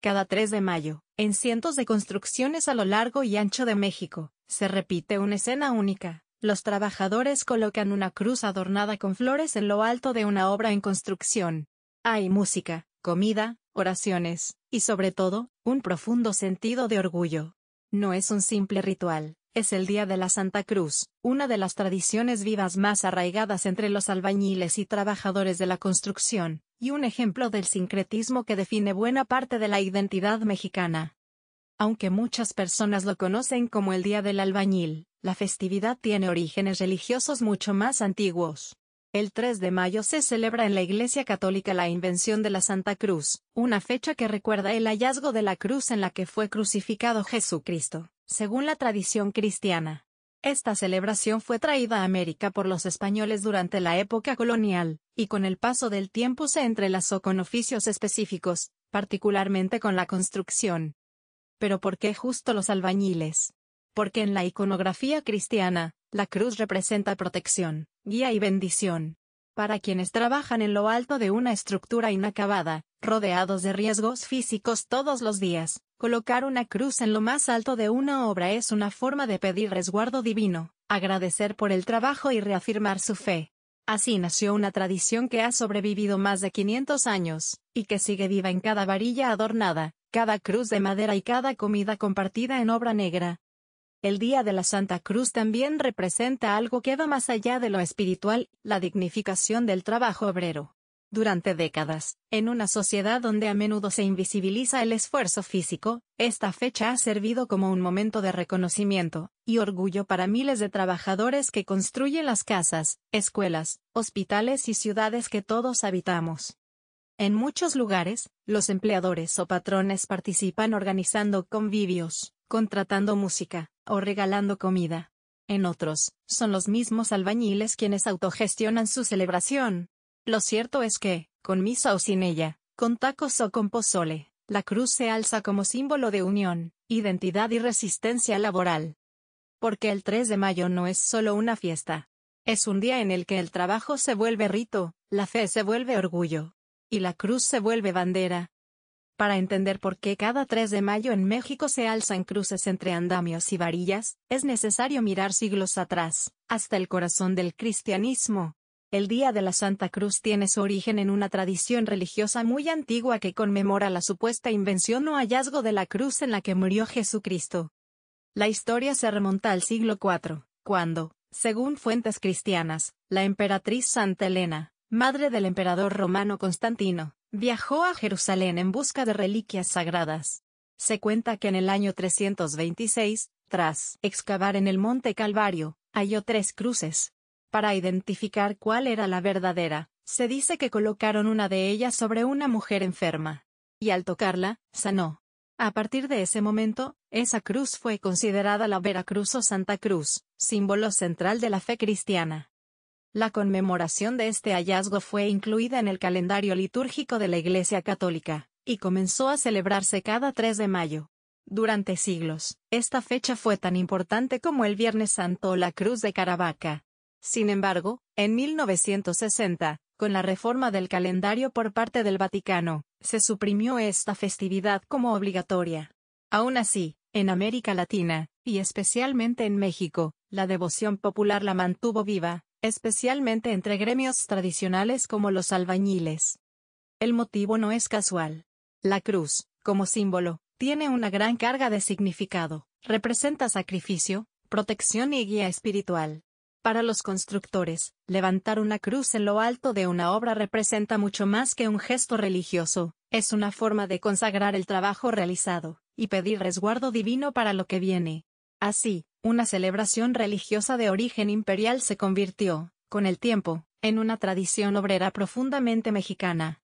Cada 3 de mayo, en cientos de construcciones a lo largo y ancho de México, se repite una escena única. Los trabajadores colocan una cruz adornada con flores en lo alto de una obra en construcción. Hay música, comida, oraciones, y sobre todo, un profundo sentido de orgullo. No es un simple ritual, es el Día de la Santa Cruz, una de las tradiciones vivas más arraigadas entre los albañiles y trabajadores de la construcción, y un ejemplo del sincretismo que define buena parte de la identidad mexicana. Aunque muchas personas lo conocen como el Día del Albañil, la festividad tiene orígenes religiosos mucho más antiguos. El 3 de mayo se celebra en la Iglesia Católica la invención de la Santa Cruz, una fecha que recuerda el hallazgo de la cruz en la que fue crucificado Jesucristo, según la tradición cristiana. Esta celebración fue traída a América por los españoles durante la época colonial, y con el paso del tiempo se entrelazó con oficios específicos, particularmente con la construcción. ¿Pero por qué justo los albañiles? Porque en la iconografía cristiana, la cruz representa protección, guía y bendición. Para quienes trabajan en lo alto de una estructura inacabada, rodeados de riesgos físicos todos los días, colocar una cruz en lo más alto de una obra es una forma de pedir resguardo divino, agradecer por el trabajo y reafirmar su fe. Así nació una tradición que ha sobrevivido más de 500 años, y que sigue viva en cada varilla adornada, cada cruz de madera y cada comida compartida en obra negra. El Día de la Santa Cruz también representa algo que va más allá de lo espiritual, la dignificación del trabajo obrero. Durante décadas, en una sociedad donde a menudo se invisibiliza el esfuerzo físico, esta fecha ha servido como un momento de reconocimiento y orgullo para miles de trabajadores que construyen las casas, escuelas, hospitales y ciudades que todos habitamos. En muchos lugares, los empleadores o patrones participan organizando convivios, contratando música, o regalando comida. En otros, son los mismos albañiles quienes autogestionan su celebración. Lo cierto es que, con misa o sin ella, con tacos o con pozole, la cruz se alza como símbolo de unión, identidad y resistencia laboral. Porque el 3 de mayo no es solo una fiesta. Es un día en el que el trabajo se vuelve rito, la fe se vuelve orgullo, y la cruz se vuelve bandera. Para entender por qué cada 3 de mayo en México se alzan cruces entre andamios y varillas, es necesario mirar siglos atrás, hasta el corazón del cristianismo. El Día de la Santa Cruz tiene su origen en una tradición religiosa muy antigua que conmemora la supuesta invención o hallazgo de la cruz en la que murió Jesucristo. La historia se remonta al siglo IV, cuando, según fuentes cristianas, la emperatriz Santa Elena, madre del emperador romano Constantino, viajó a Jerusalén en busca de reliquias sagradas. Se cuenta que en el año 326, tras excavar en el monte Calvario, halló 3 cruces. Para identificar cuál era la verdadera, se dice que colocaron una de ellas sobre una mujer enferma. Y al tocarla, sanó. A partir de ese momento, esa cruz fue considerada la Veracruz o Santa Cruz, símbolo central de la fe cristiana. La conmemoración de este hallazgo fue incluida en el calendario litúrgico de la Iglesia Católica, y comenzó a celebrarse cada 3 de mayo. Durante siglos, esta fecha fue tan importante como el Viernes Santo o la Cruz de Caravaca. Sin embargo, en 1960, con la reforma del calendario por parte del Vaticano, se suprimió esta festividad como obligatoria. Aún así, en América Latina, y especialmente en México, la devoción popular la mantuvo viva, especialmente entre gremios tradicionales como los albañiles. El motivo no es casual. La cruz, como símbolo, tiene una gran carga de significado, representa sacrificio, protección y guía espiritual. Para los constructores, levantar una cruz en lo alto de una obra representa mucho más que un gesto religioso, es una forma de consagrar el trabajo realizado, y pedir resguardo divino para lo que viene. Así, una celebración religiosa de origen imperial se convirtió, con el tiempo, en una tradición obrera profundamente mexicana.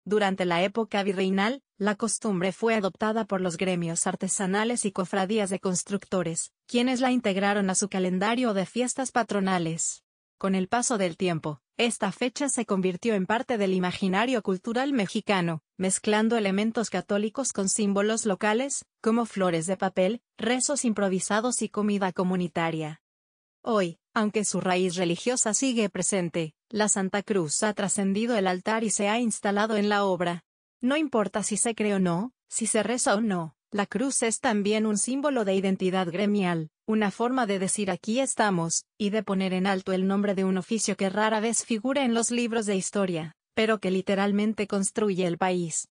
Durante la época virreinal, la costumbre fue adoptada por los gremios artesanales y cofradías de constructores, quienes la integraron a su calendario de fiestas patronales. Con el paso del tiempo, esta fecha se convirtió en parte del imaginario cultural mexicano, mezclando elementos católicos con símbolos locales, como flores de papel, rezos improvisados y comida comunitaria. Hoy, aunque su raíz religiosa sigue presente, la Santa Cruz ha trascendido el altar y se ha instalado en la obra. No importa si se cree o no, Si se reza o no, la cruz es también un símbolo de identidad gremial, una forma de decir aquí estamos, y de poner en alto el nombre de un oficio que rara vez figura en los libros de historia, pero que literalmente construye el país.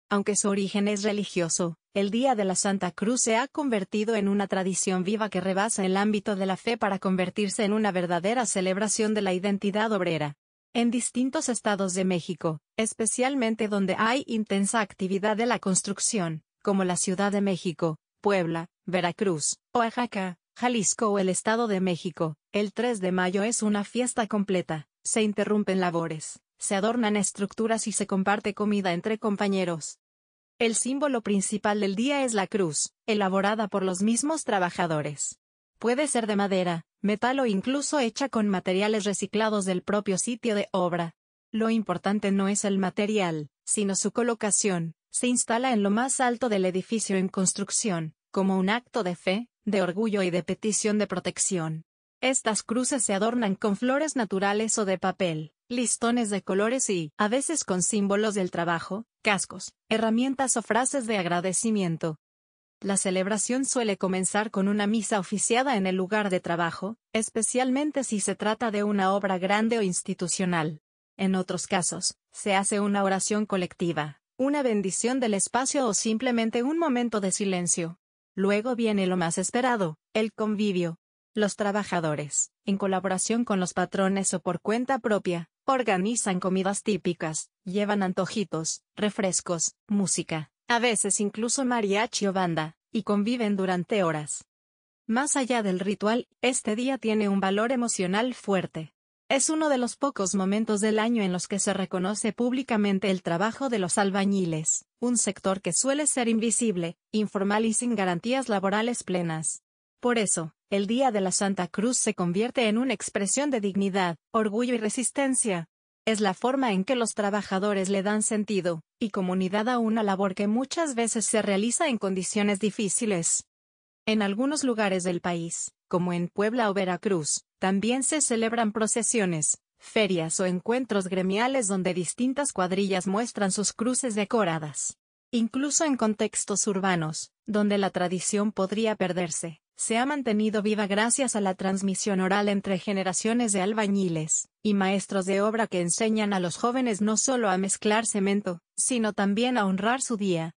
Aunque su origen es religioso, el Día de la Santa Cruz se ha convertido en una tradición viva que rebasa el ámbito de la fe para convertirse en una verdadera celebración de la identidad obrera. En distintos estados de México, especialmente donde hay intensa actividad de la construcción, como la Ciudad de México, Puebla, Veracruz, Oaxaca, Jalisco o el Estado de México, el 3 de mayo es una fiesta completa, se interrumpen labores, se adornan estructuras y se comparte comida entre compañeros. El símbolo principal del día es la cruz, elaborada por los mismos trabajadores. Puede ser de madera, metal o incluso hecha con materiales reciclados del propio sitio de obra. Lo importante no es el material, sino su colocación. Se instala en lo más alto del edificio en construcción, como un acto de fe, de orgullo y de petición de protección. Estas cruces se adornan con flores naturales o de papel, listones de colores y, a veces con símbolos del trabajo, cascos, herramientas o frases de agradecimiento. La celebración suele comenzar con una misa oficiada en el lugar de trabajo, especialmente si se trata de una obra grande o institucional. En otros casos, se hace una oración colectiva, una bendición del espacio o simplemente un momento de silencio. Luego viene lo más esperado, el convivio. Los trabajadores, en colaboración con los patrones o por cuenta propia, organizan comidas típicas, llevan antojitos, refrescos, música, a veces incluso mariachi o banda, y conviven durante horas. Más allá del ritual, este día tiene un valor emocional fuerte. Es uno de los pocos momentos del año en los que se reconoce públicamente el trabajo de los albañiles, un sector que suele ser invisible, informal y sin garantías laborales plenas. Por eso, el Día de la Santa Cruz se convierte en una expresión de dignidad, orgullo y resistencia. Es la forma en que los trabajadores le dan sentido y comunidad a una labor que muchas veces se realiza en condiciones difíciles. En algunos lugares del país, como en Puebla o Veracruz, también se celebran procesiones, ferias o encuentros gremiales donde distintas cuadrillas muestran sus cruces decoradas. Incluso en contextos urbanos, donde la tradición podría perderse, se ha mantenido viva gracias a la transmisión oral entre generaciones de albañiles y maestros de obra que enseñan a los jóvenes no solo a mezclar cemento, sino también a honrar su día.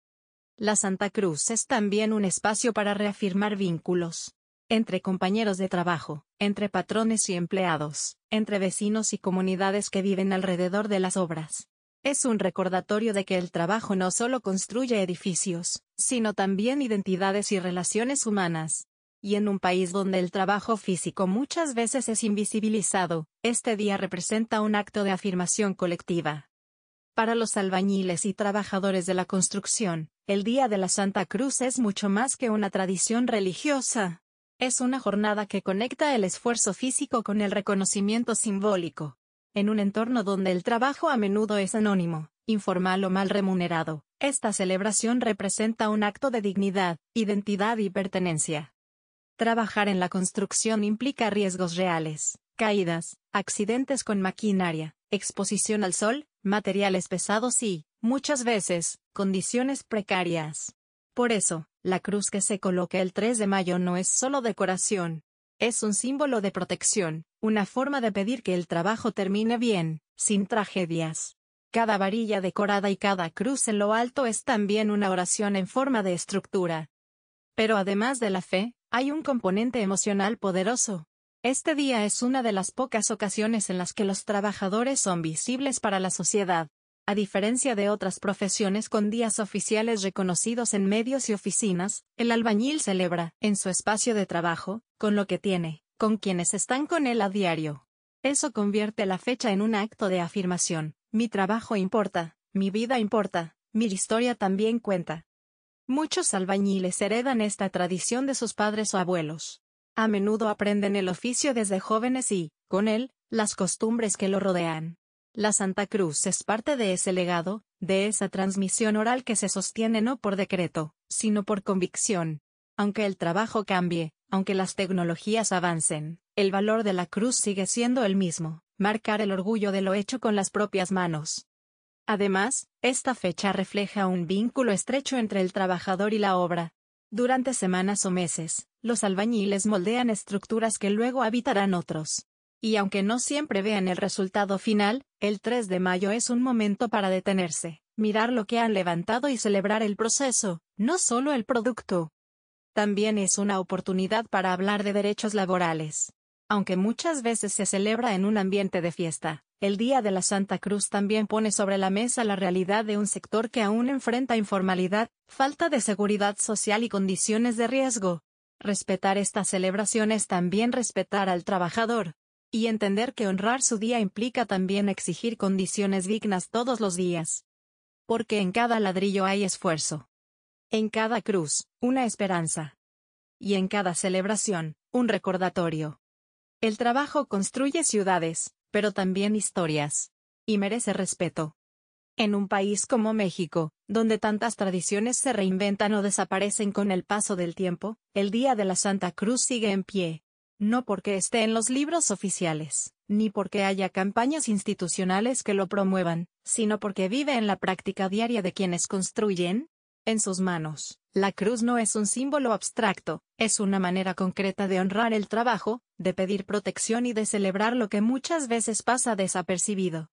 La Santa Cruz es también un espacio para reafirmar vínculos entre compañeros de trabajo, entre patrones y empleados, entre vecinos y comunidades que viven alrededor de las obras. Es un recordatorio de que el trabajo no solo construye edificios, sino también identidades y relaciones humanas. Y en un país donde el trabajo físico muchas veces es invisibilizado, este día representa un acto de afirmación colectiva. Para los albañiles y trabajadores de la construcción, el Día de la Santa Cruz es mucho más que una tradición religiosa. Es una jornada que conecta el esfuerzo físico con el reconocimiento simbólico. En un entorno donde el trabajo a menudo es anónimo, informal o mal remunerado, esta celebración representa un acto de dignidad, identidad y pertenencia. Trabajar en la construcción implica riesgos reales, caídas, accidentes con maquinaria, exposición al sol, materiales pesados y, muchas veces, condiciones precarias. Por eso, la cruz que se coloca el 3 de mayo no es solo decoración. Es un símbolo de protección, una forma de pedir que el trabajo termine bien, sin tragedias. Cada varilla decorada y cada cruz en lo alto es también una oración en forma de estructura. Pero además de la fe, hay un componente emocional poderoso. Este día es una de las pocas ocasiones en las que los trabajadores son visibles para la sociedad. A diferencia de otras profesiones con días oficiales reconocidos en medios y oficinas, el albañil celebra, en su espacio de trabajo, con lo que tiene, con quienes están con él a diario. Eso convierte la fecha en un acto de afirmación. Mi trabajo importa, mi vida importa, mi historia también cuenta. Muchos albañiles heredan esta tradición de sus padres o abuelos. A menudo aprenden el oficio desde jóvenes y, con él, las costumbres que lo rodean. La Santa Cruz es parte de ese legado, de esa transmisión oral que se sostiene no por decreto, sino por convicción. Aunque el trabajo cambie, aunque las tecnologías avancen, el valor de la cruz sigue siendo el mismo, marcar el orgullo de lo hecho con las propias manos. Además, esta fecha refleja un vínculo estrecho entre el trabajador y la obra. Durante semanas o meses, los albañiles moldean estructuras que luego habitarán otros. Y aunque no siempre vean el resultado final, el 3 de mayo es un momento para detenerse, mirar lo que han levantado y celebrar el proceso, no solo el producto. También es una oportunidad para hablar de derechos laborales. Aunque muchas veces se celebra en un ambiente de fiesta, el Día de la Santa Cruz también pone sobre la mesa la realidad de un sector que aún enfrenta informalidad, falta de seguridad social y condiciones de riesgo. Respetar estas celebraciones es también respetar al trabajador. Y entender que honrar su día implica también exigir condiciones dignas todos los días. Porque en cada ladrillo hay esfuerzo. En cada cruz, una esperanza. Y en cada celebración, un recordatorio. El trabajo construye ciudades, pero también historias. Y merece respeto. En un país como México, donde tantas tradiciones se reinventan o desaparecen con el paso del tiempo, el Día de la Santa Cruz sigue en pie. No porque esté en los libros oficiales, ni porque haya campañas institucionales que lo promuevan, sino porque vive en la práctica diaria de quienes construyen. En sus manos, la cruz no es un símbolo abstracto, es una manera concreta de honrar el trabajo, de pedir protección y de celebrar lo que muchas veces pasa desapercibido.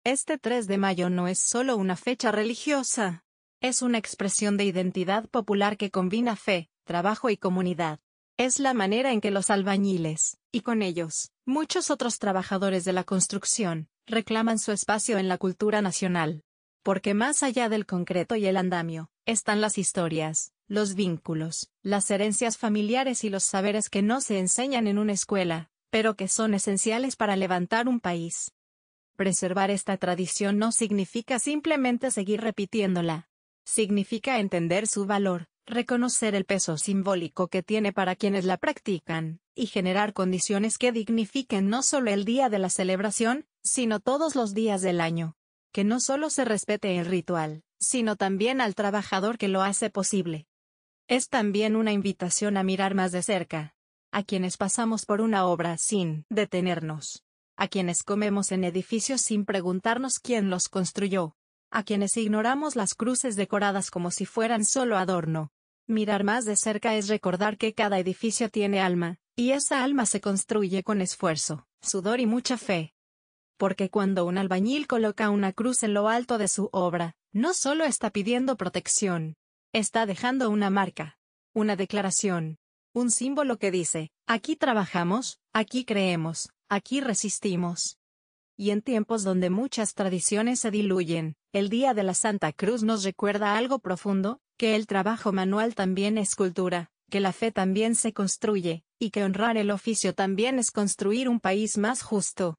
Este 3 de mayo no es solo una fecha religiosa. Es una expresión de identidad popular que combina fe, trabajo y comunidad. Es la manera en que los albañiles, y con ellos, muchos otros trabajadores de la construcción, reclaman su espacio en la cultura nacional. Porque más allá del concreto y el andamio, están las historias, los vínculos, las herencias familiares y los saberes que no se enseñan en una escuela, pero que son esenciales para levantar un país. Preservar esta tradición no significa simplemente seguir repitiéndola. Significa entender su valor, reconocer el peso simbólico que tiene para quienes la practican, y generar condiciones que dignifiquen no solo el día de la celebración, sino todos los días del año. Que no solo se respete el ritual, sino también al trabajador que lo hace posible. Es también una invitación a mirar más de cerca. A quienes pasamos por una obra sin detenernos. A quienes comemos en edificios sin preguntarnos quién los construyó. A quienes ignoramos las cruces decoradas como si fueran solo adorno. Mirar más de cerca es recordar que cada edificio tiene alma, y esa alma se construye con esfuerzo, sudor y mucha fe. Porque cuando un albañil coloca una cruz en lo alto de su obra, no solo está pidiendo protección, está dejando una marca, una declaración, un símbolo que dice, aquí trabajamos, aquí creemos, aquí resistimos. Y en tiempos donde muchas tradiciones se diluyen, el Día de la Santa Cruz nos recuerda algo profundo, que el trabajo manual también es cultura, que la fe también se construye, y que honrar el oficio también es construir un país más justo.